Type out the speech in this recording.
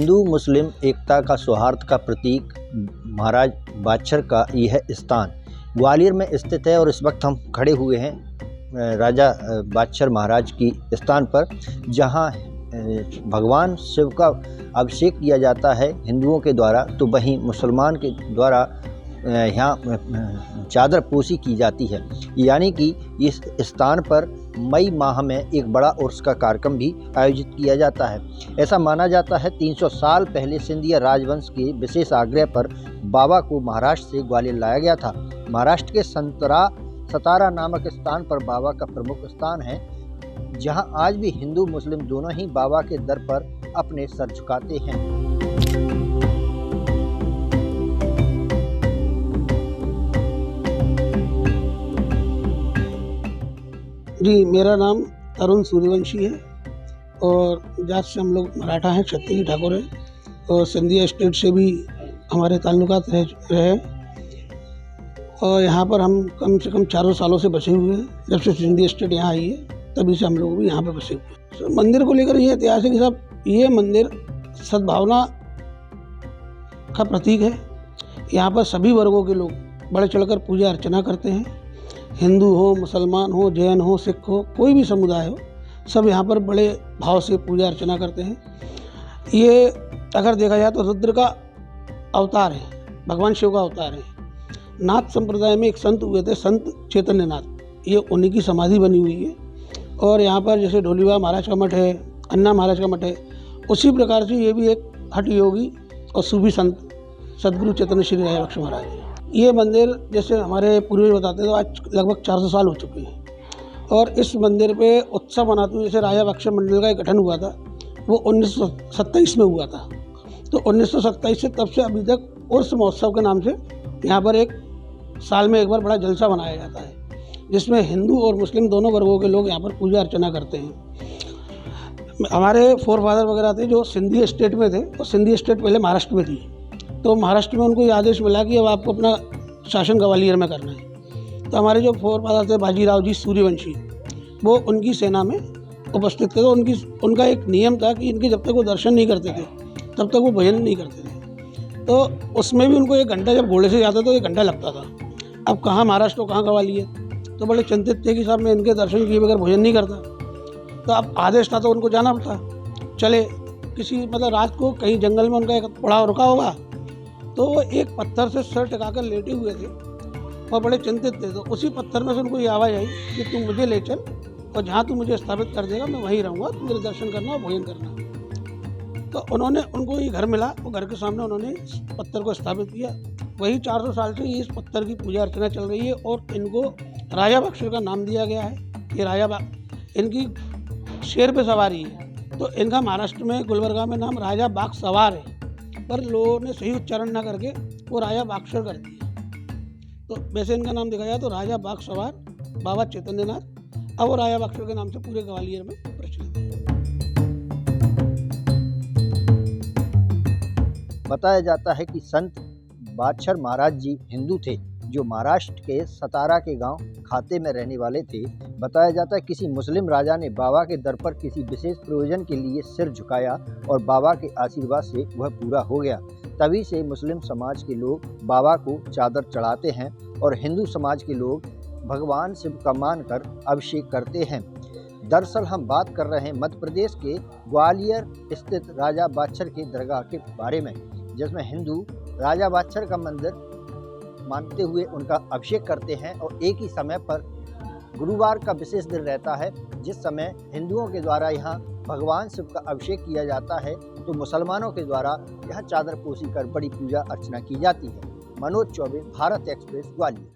हिंदू मुस्लिम एकता का सौहार्द का प्रतीक महाराज बादशर का यह स्थान ग्वालियर में स्थित है और इस वक्त हम खड़े हुए हैं राजा बादशर महाराज की स्थान पर, जहां भगवान शिव का अभिषेक किया जाता है हिंदुओं के द्वारा, तो वहीं मुसलमान के द्वारा यहाँ चादर पोशी की जाती है। यानी कि इस स्थान पर मई माह में एक बड़ा उर्स का कार्यक्रम भी आयोजित किया जाता है। ऐसा माना जाता है 300 साल पहले सिंधिया राजवंश के विशेष आग्रह पर बाबा को महाराष्ट्र से ग्वालियर लाया गया था। महाराष्ट्र के सतारा नामक स्थान पर बाबा का प्रमुख स्थान है, जहां आज भी हिंदू मुस्लिम दोनों ही बाबा के दर पर अपने सर झुकाते हैं। जी, मेरा नाम अरुण सूर्यवंशी है और जात से हम लोग मराठा हैं, क्षत्रिय ठाकुर हैं और सिंधिया स्टेट से भी हमारे ताल्लुकात रहे और यहाँ पर हम कम से कम 400 सालों से बसे हुए हैं। जब से सिंधिया स्टेट यहाँ आई है तभी से हम लोग भी यहाँ पर बसे हुए हैं। मंदिर को लेकर ये इतिहास है कि साहब, ये मंदिर सद्भावना का प्रतीक है। यहाँ पर सभी वर्गों के लोग बढ़ चढ़कर पूजा अर्चना करते हैं। हिंदू हो, मुसलमान हो, जैन हो, सिख हो, कोई भी समुदाय हो, सब यहाँ पर बड़े भाव से पूजा अर्चना करते हैं। ये अगर देखा जाए तो रुद्र का अवतार है, भगवान शिव का अवतार है। नाथ संप्रदाय में एक संत हुए थे, संत चैतन्य नाथ, ये उन्हीं की समाधि बनी हुई है। और यहाँ पर जैसे ढोलीबा महाराज का मठ है, अन्ना महाराज का मठ है, उसी प्रकार से ये भी एक हठ योगी और सूफी संत सदगुरु चैतन्य श्री राजा बख्श महाराज है। ये मंदिर जैसे हमारे पूर्वज बताते थे, आज लगभग 400 साल हो चुके हैं और इस मंदिर पे उत्सव मनाते हुए जैसे राजा बख्श मंडल का एक गठन हुआ था, वो 1927 में हुआ था। तो 1927 से तब से अभी तक उर्स महोत्सव के नाम से यहाँ पर एक साल में एक बार बड़ा जलसा मनाया जाता है, जिसमें हिंदू और मुस्लिम दोनों वर्गों के लोग यहाँ पर पूजा अर्चना करते हैं। हमारे फोर फादर वगैरह थे जो सिंधी स्टेट में थे, और सिंधी स्टेट पहले महाराष्ट्र में थी, तो महाराष्ट्र में उनको ये आदेश मिला कि अब आपको अपना शासन ग्वालियर में करना है। तो हमारे जो फोर फादर थे बाजीराव जी सूर्यवंशी, वो उनकी सेना में उपस्थित थे। तो उनका एक नियम था कि इनके जब तक वो दर्शन नहीं करते थे तब तक वो भजन नहीं करते थे। तो उसमें भी उनको 1 घंटा, जब घोड़े से जाते तो 1 घंटा लगता था। अब कहाँ महाराष्ट्र और कहाँ ग्वालियर, तो बड़े चिंतित थे कि साहब मैं इनके दर्शन किए बगैर भोजन नहीं करता। तो अब आदेश था तो उनको जाना पड़ता। चले किसी रात को कहीं जंगल में उनका एक पड़ाव रुका होगा, तो वो एक पत्थर से सर टिकाकर लेटे हुए थे और बड़े चिंतित थे। तो उसी पत्थर में से उनको ये आवाज़ आई कि तू मुझे ले चल और जहाँ तू मुझे स्थापित कर देगा मैं वहीं रहूँगा, तू मेरे दर्शन करना और भोजन करना। तो उनको ये घर मिला, वो घर के सामने उन्होंने इस पत्थर को स्थापित किया। वही 400 साल से इस पत्थर की पूजा अर्चना चल रही है और इनको राजा बख्शर का नाम दिया गया है। ये इनकी शेर पे सवारी है, तो इनका महाराष्ट्र में गुलबर्गा में नाम राजा बाग सवार है, पर लोगों ने सही उच्चारण ना करके वो राजा बागशर कर दिया। तो वैसे इनका नाम देखा जाए तो राजा बाग सवार बाबा चैतन्य नाथ, अब वो राजा बागशर के नाम से पूरे ग्वालियर में प्रचलित है। बताया जाता है कि संत बादशर महाराज जी हिंदू थे, जो महाराष्ट्र के सतारा के गांव खाते में रहने वाले थे। बताया जाता है किसी मुस्लिम राजा ने बाबा के दर पर किसी विशेष प्रयोजन के लिए सिर झुकाया और बाबा के आशीर्वाद से वह पूरा हो गया। तभी से मुस्लिम समाज के लोग बाबा को चादर चढ़ाते हैं और हिंदू समाज के लोग भगवान शिव का मानकर अभिषेक करते हैं। दरअसल हम बात कर रहे हैं मध्य प्रदेश के ग्वालियर स्थित राजा बादशर के दरगाह के बारे में, जिसमें हिंदू राजा बादशर का मंदिर मानते हुए उनका अभिषेक करते हैं और एक ही समय पर गुरुवार का विशेष दिन रहता है, जिस समय हिंदुओं के द्वारा यहाँ भगवान शिव का अभिषेक किया जाता है, तो मुसलमानों के द्वारा यहाँ चादर पोशी कर बड़ी पूजा अर्चना की जाती है। मनोज चौबे, भारत एक्सप्रेस, ग्वालियर।